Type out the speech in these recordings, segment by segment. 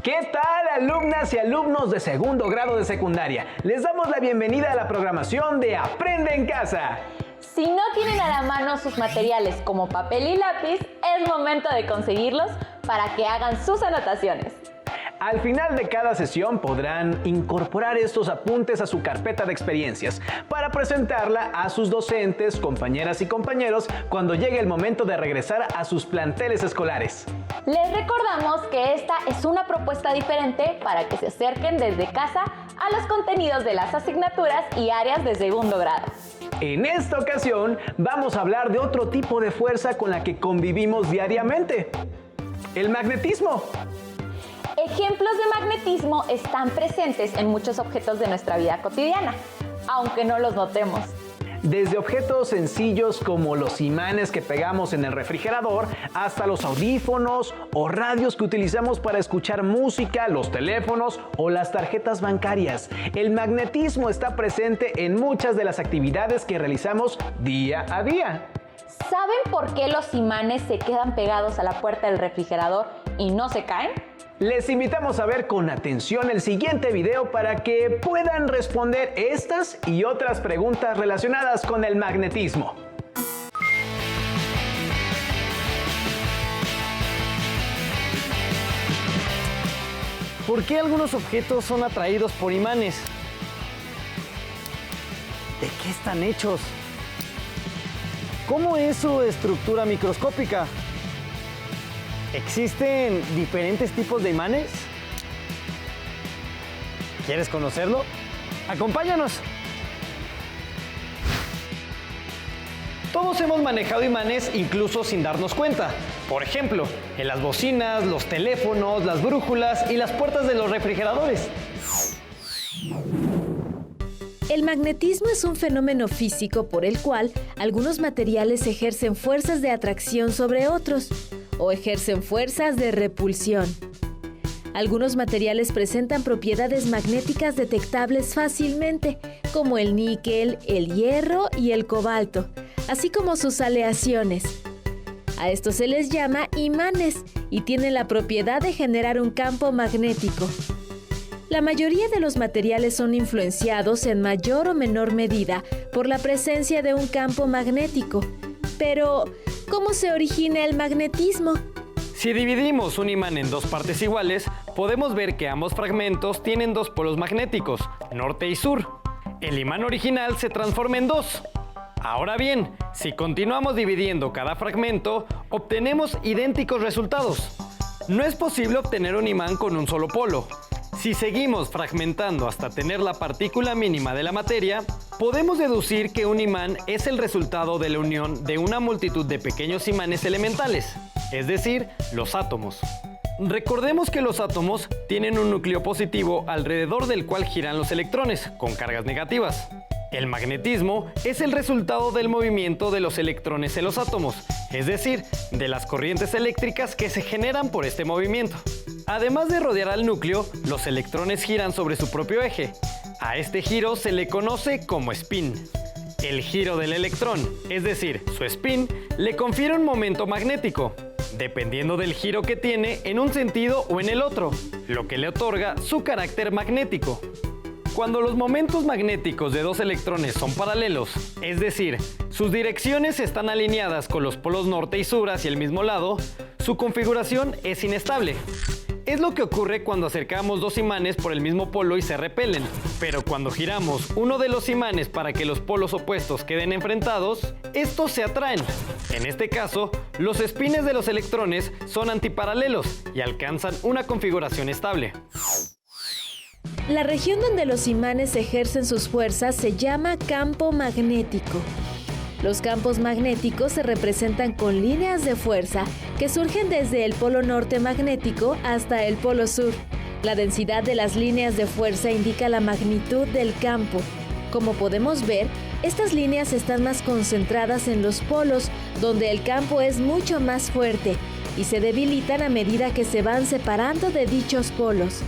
¿Qué tal, alumnas y alumnos de segundo grado de secundaria? Les damos la bienvenida a la programación de Aprende en Casa. Si no tienen a la mano sus materiales como papel y lápiz, es momento de conseguirlos para que hagan sus anotaciones. Al final de cada sesión podrán incorporar estos apuntes a su carpeta de experiencias para presentarla a sus docentes, compañeras y compañeros cuando llegue el momento de regresar a sus planteles escolares. Les recordamos que esta es una propuesta diferente para que se acerquen desde casa a los contenidos de las asignaturas y áreas de segundo grado. En esta ocasión vamos a hablar de otro tipo de fuerza con la que convivimos diariamente: el magnetismo. Ejemplos de magnetismo están presentes en muchos objetos de nuestra vida cotidiana, aunque no los notemos. Desde objetos sencillos como los imanes que pegamos en el refrigerador, hasta los audífonos o radios que utilizamos para escuchar música, los teléfonos o las tarjetas bancarias. El magnetismo está presente en muchas de las actividades que realizamos día a día. ¿Saben por qué los imanes se quedan pegados a la puerta del refrigerador y no se caen? Les invitamos a ver con atención el siguiente video para que puedan responder estas y otras preguntas relacionadas con el magnetismo. ¿Por qué algunos objetos son atraídos por imanes? ¿De qué están hechos? ¿Cómo es su estructura microscópica? ¿Existen diferentes tipos de imanes? ¿Quieres conocerlo? ¡Acompáñanos! Todos hemos manejado imanes incluso sin darnos cuenta. Por ejemplo, en las bocinas, los teléfonos, las brújulas y las puertas de los refrigeradores. El magnetismo es un fenómeno físico por el cual algunos materiales ejercen fuerzas de atracción sobre otros o ejercen fuerzas de repulsión. Algunos materiales presentan propiedades magnéticas detectables fácilmente, como el níquel, el hierro y el cobalto, así como sus aleaciones. A estos se les llama imanes y tienen la propiedad de generar un campo magnético. La mayoría de los materiales son influenciados en mayor o menor medida por la presencia de un campo magnético. Pero, ¿cómo se origina el magnetismo? Si dividimos un imán en dos partes iguales, podemos ver que ambos fragmentos tienen dos polos magnéticos, norte y sur. El imán original se transforma en dos. Ahora bien, si continuamos dividiendo cada fragmento, obtenemos idénticos resultados. No es posible obtener un imán con un solo polo. Si seguimos fragmentando hasta tener la partícula mínima de la materia, podemos deducir que un imán es el resultado de la unión de una multitud de pequeños imanes elementales, es decir, los átomos. Recordemos que los átomos tienen un núcleo positivo alrededor del cual giran los electrones, con cargas negativas. El magnetismo es el resultado del movimiento de los electrones en los átomos, es decir, de las corrientes eléctricas que se generan por este movimiento. Además de rodear al núcleo, los electrones giran sobre su propio eje. A este giro se le conoce como spin. El giro del electrón, es decir, su spin, le confiere un momento magnético, dependiendo del giro que tiene en un sentido o en el otro, lo que le otorga su carácter magnético. Cuando los momentos magnéticos de dos electrones son paralelos, es decir, sus direcciones están alineadas con los polos norte y sur hacia el mismo lado, su configuración es inestable. Es lo que ocurre cuando acercamos dos imanes por el mismo polo y se repelen, pero cuando giramos uno de los imanes para que los polos opuestos queden enfrentados, estos se atraen. En este caso, los espines de los electrones son antiparalelos y alcanzan una configuración estable. La región donde los imanes ejercen sus fuerzas se llama campo magnético. Los campos magnéticos se representan con líneas de fuerza que surgen desde el polo norte magnético hasta el polo sur. La densidad de las líneas de fuerza indica la magnitud del campo. Como podemos ver, estas líneas están más concentradas en los polos, donde el campo es mucho más fuerte, y se debilitan a medida que se van separando de dichos polos.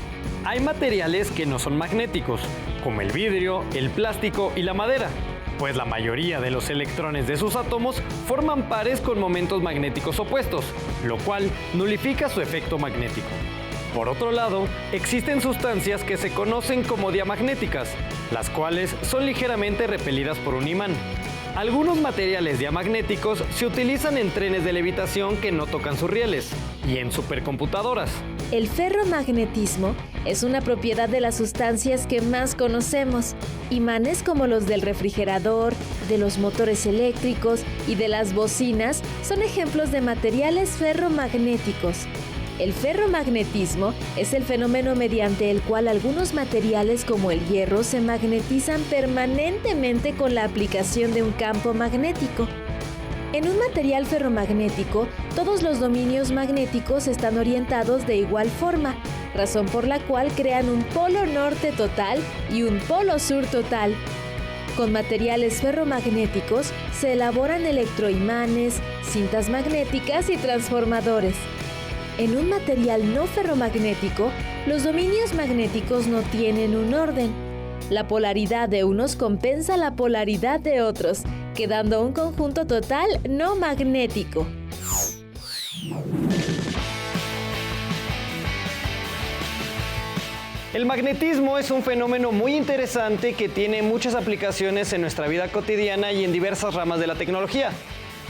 Hay materiales que no son magnéticos, como el vidrio, el plástico y la madera, pues la mayoría de los electrones de sus átomos forman pares con momentos magnéticos opuestos, lo cual nulifica su efecto magnético. Por otro lado, existen sustancias que se conocen como diamagnéticas, las cuales son ligeramente repelidas por un imán. Algunos materiales diamagnéticos se utilizan en trenes de levitación que no tocan sus rieles y en supercomputadoras. El ferromagnetismo es una propiedad de las sustancias que más conocemos. Imanes como los del refrigerador, de los motores eléctricos y de las bocinas son ejemplos de materiales ferromagnéticos. El ferromagnetismo es el fenómeno mediante el cual algunos materiales como el hierro se magnetizan permanentemente con la aplicación de un campo magnético. En un material ferromagnético, todos los dominios magnéticos están orientados de igual forma, razón por la cual crean un polo norte total y un polo sur total. Con materiales ferromagnéticos se elaboran electroimanes, cintas magnéticas y transformadores. En un material no ferromagnético, los dominios magnéticos no tienen un orden. La polaridad de unos compensa la polaridad de otros, quedando un conjunto total no magnético. El magnetismo es un fenómeno muy interesante que tiene muchas aplicaciones en nuestra vida cotidiana y en diversas ramas de la tecnología.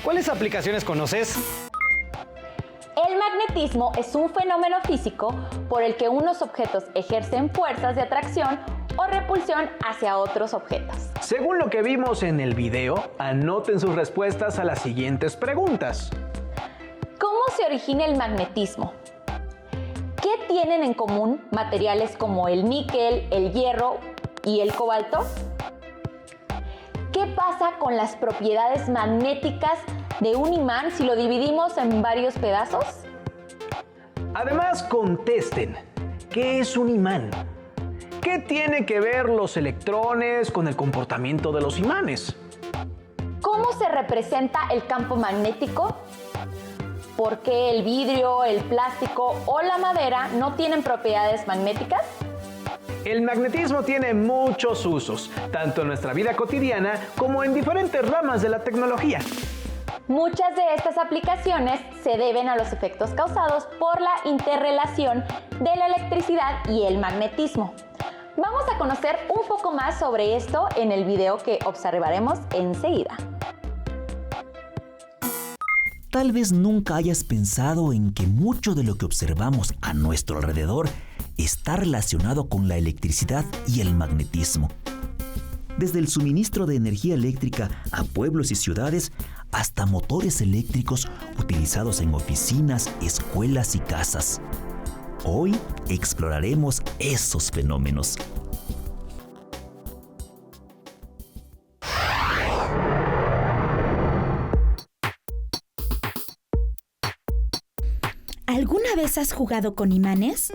¿Cuáles aplicaciones conoces? El magnetismo es un fenómeno físico por el que unos objetos ejercen fuerzas de atracción o repulsión hacia otros objetos. Según lo que vimos en el video, anoten sus respuestas a las siguientes preguntas. ¿Cómo se origina el magnetismo? ¿Qué tienen en común materiales como el níquel, el hierro y el cobalto? ¿Qué pasa con las propiedades magnéticas de un imán si lo dividimos en varios pedazos? Además, contesten, ¿qué es un imán? ¿Qué tiene que ver los electrones con el comportamiento de los imanes? ¿Cómo se representa el campo magnético? ¿Por qué el vidrio, el plástico o la madera no tienen propiedades magnéticas? El magnetismo tiene muchos usos, tanto en nuestra vida cotidiana como en diferentes ramas de la tecnología. Muchas de estas aplicaciones se deben a los efectos causados por la interrelación de la electricidad y el magnetismo. Vamos a conocer un poco más sobre esto en el video que observaremos enseguida. Tal vez nunca hayas pensado en que mucho de lo que observamos a nuestro alrededor está relacionado con la electricidad y el magnetismo. Desde el suministro de energía eléctrica a pueblos y ciudades hasta motores eléctricos utilizados en oficinas, escuelas y casas. Hoy exploraremos esos fenómenos. ¿Alguna vez has jugado con imanes?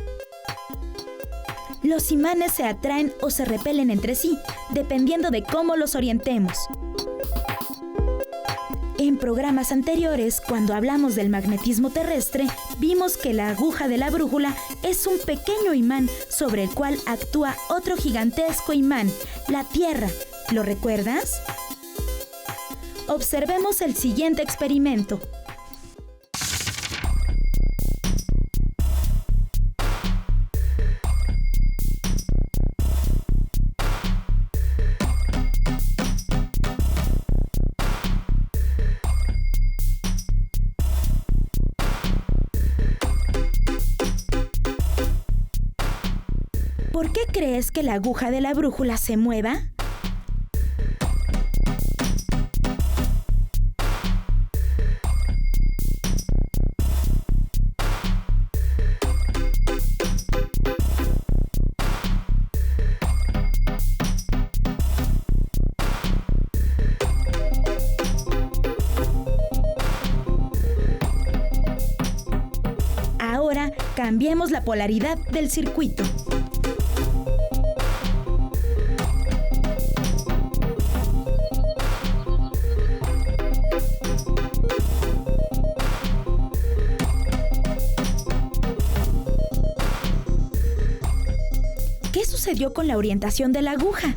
Los imanes se atraen o se repelen entre sí, dependiendo de cómo los orientemos. En programas anteriores, cuando hablamos del magnetismo terrestre, vimos que la aguja de la brújula es un pequeño imán sobre el cual actúa otro gigantesco imán, la Tierra. ¿Lo recuerdas? Observemos el siguiente experimento. ¿Por qué crees que la aguja de la brújula se mueva? Ahora cambiemos la polaridad del circuito. sucedió con la orientación de la aguja?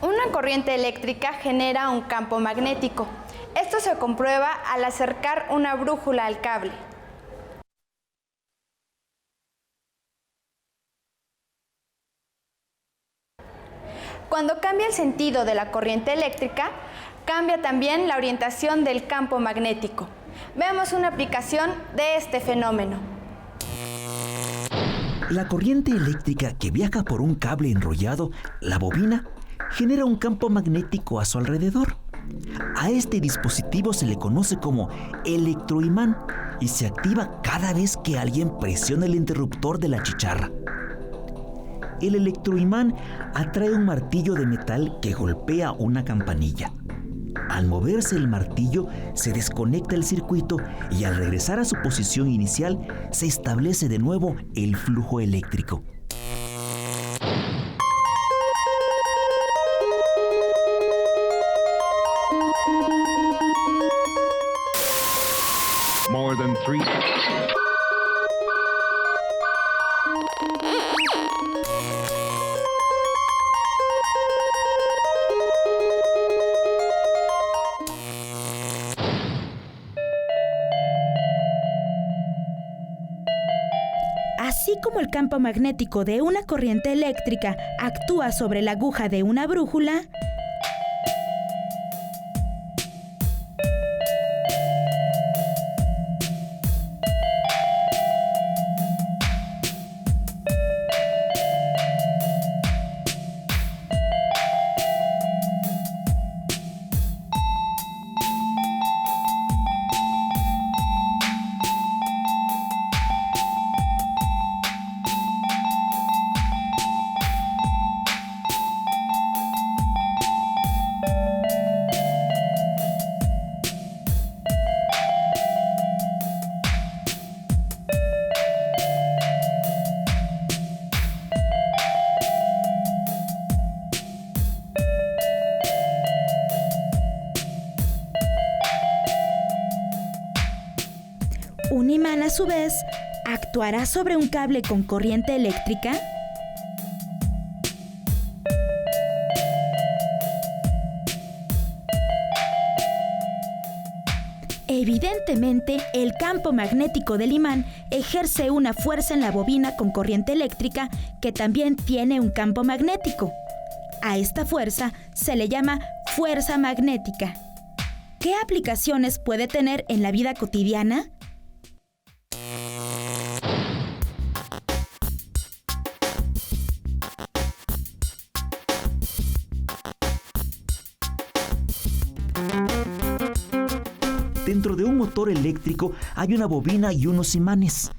Una corriente eléctrica genera un campo magnético. Esto se comprueba al acercar una brújula al cable. Cuando cambia el sentido de la corriente eléctrica, cambia también la orientación del campo magnético. Veamos una aplicación de este fenómeno. La corriente eléctrica que viaja por un cable enrollado, la bobina, genera un campo magnético a su alrededor. A este dispositivo se le conoce como electroimán y se activa cada vez que alguien presiona el interruptor de la chicharra. El electroimán atrae un martillo de metal que golpea una campanilla. Al moverse el martillo, se desconecta el circuito y al regresar a su posición inicial, se establece de nuevo el flujo eléctrico. More than 3. Así como el campo magnético de una corriente eléctrica actúa sobre la aguja de una brújula, un imán a su vez actuará sobre un cable con corriente eléctrica. Evidentemente, el campo magnético del imán ejerce una fuerza en la bobina con corriente eléctrica que también tiene un campo magnético. A esta fuerza se le llama fuerza magnética. ¿Qué aplicaciones puede tener en la vida cotidiana? Dentro de un motor eléctrico hay una bobina y unos imanes.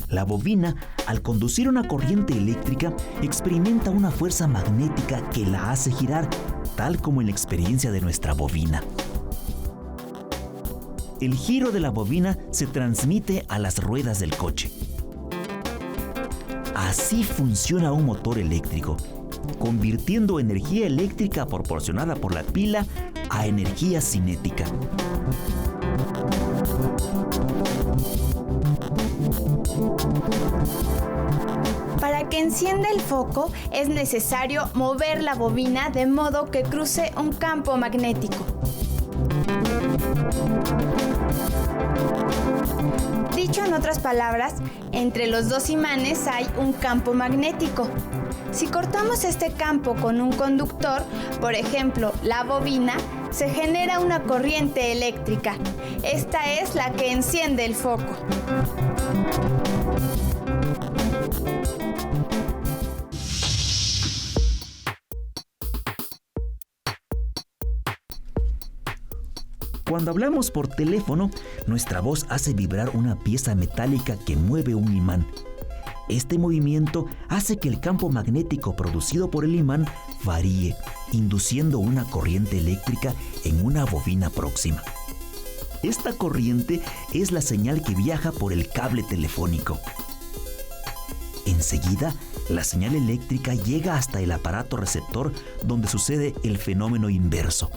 La bobina, al conducir una corriente eléctrica, experimenta una fuerza magnética que la hace girar, tal como en la experiencia de nuestra bobina. El giro de la bobina se transmite a las ruedas del coche. Así funciona un motor eléctrico, convirtiendo energía eléctrica proporcionada por la pila a energía cinética. Para que encienda el foco es necesario mover la bobina de modo que cruce un campo magnético. Dicho en otras palabras, entre los dos imanes hay un campo magnético. Si cortamos este campo con un conductor, por ejemplo, la bobina, se genera una corriente eléctrica. Esta es la que enciende el foco. Cuando hablamos por teléfono, nuestra voz hace vibrar una pieza metálica que mueve un imán. Este movimiento hace que el campo magnético producido por el imán varíe, induciendo una corriente eléctrica en una bobina próxima. Esta corriente es la señal que viaja por el cable telefónico. Enseguida, la señal eléctrica llega hasta el aparato receptor, donde sucede el fenómeno inverso.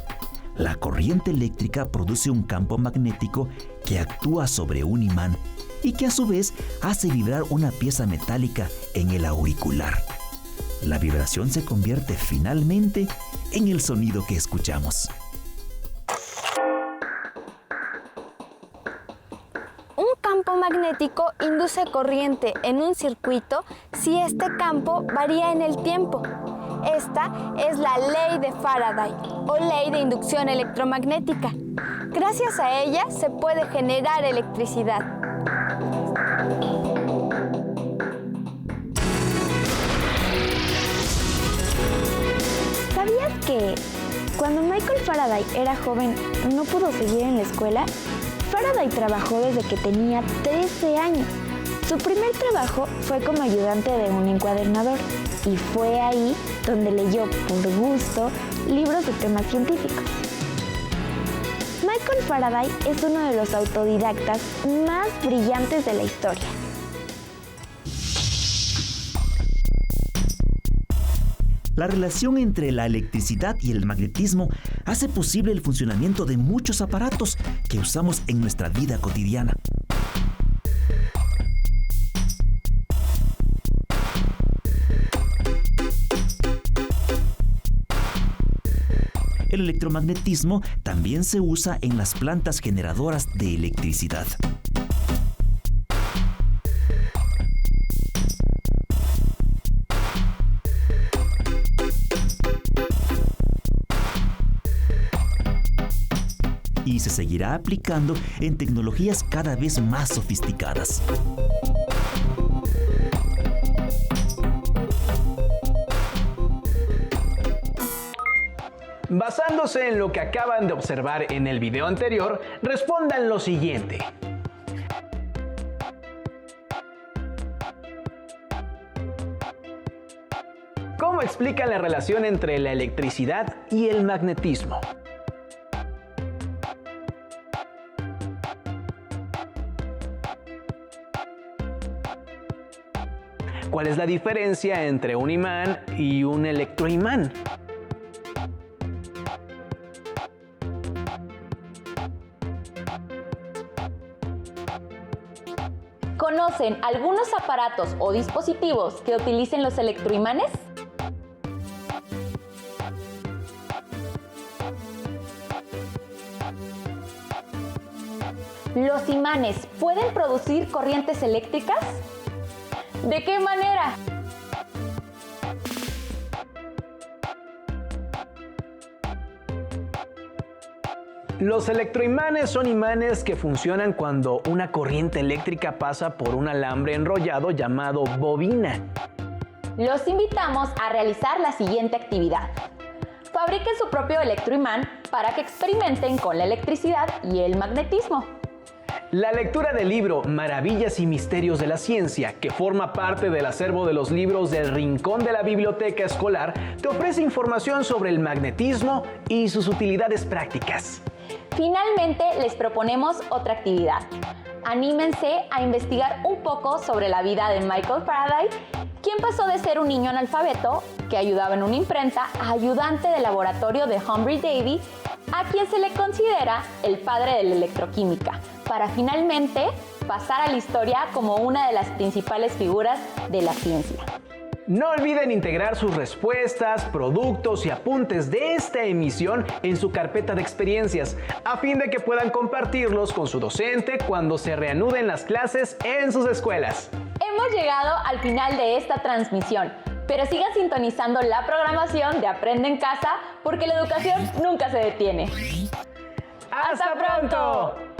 La corriente eléctrica produce un campo magnético que actúa sobre un imán y que a su vez hace vibrar una pieza metálica en el auricular. La vibración se convierte finalmente en el sonido que escuchamos. Un campo magnético induce corriente en un circuito si este campo varía en el tiempo. Esta es la ley de Faraday o ley de inducción electromagnética. Gracias a ella se puede generar electricidad. ¿Sabías que cuando Michael Faraday era joven no pudo seguir en la escuela? Faraday trabajó desde que tenía 13 años. Su primer trabajo fue como ayudante de un encuadernador y fue ahí donde leyó por gusto libros de temas científicos. Michael Faraday es uno de los autodidactas más brillantes de la historia. La relación entre la electricidad y el magnetismo hace posible el funcionamiento de muchos aparatos que usamos en nuestra vida cotidiana. El electromagnetismo también se usa en las plantas generadoras de electricidad. Y se seguirá aplicando en tecnologías cada vez más sofisticadas. Basándose en lo que acaban de observar en el video anterior, respondan lo siguiente. ¿Cómo explican la relación entre la electricidad y el magnetismo? ¿Cuál es la diferencia entre un imán y un electroimán? ¿Conocen algunos aparatos o dispositivos que utilicen los electroimanes? ¿Los imanes pueden producir corrientes eléctricas? ¿De qué manera? Los electroimanes son imanes que funcionan cuando una corriente eléctrica pasa por un alambre enrollado llamado bobina. Los invitamos a realizar la siguiente actividad. Fabriquen su propio electroimán para que experimenten con la electricidad y el magnetismo. La lectura del libro Maravillas y Misterios de la Ciencia, que forma parte del acervo de los libros del Rincón de la Biblioteca Escolar, te ofrece información sobre el magnetismo y sus utilidades prácticas. Finalmente, les proponemos otra actividad. Anímense a investigar un poco sobre la vida de Michael Faraday, quien pasó de ser un niño analfabeto que ayudaba en una imprenta a ayudante de laboratorio de Humphry Davy, a quien se le considera el padre de la electroquímica, para finalmente pasar a la historia como una de las principales figuras de la ciencia. No olviden integrar sus respuestas, productos y apuntes de esta emisión en su carpeta de experiencias, a fin de que puedan compartirlos con su docente cuando se reanuden las clases en sus escuelas. Hemos llegado al final de esta transmisión, pero sigan sintonizando la programación de Aprende en Casa porque la educación nunca se detiene. ¡Hasta pronto!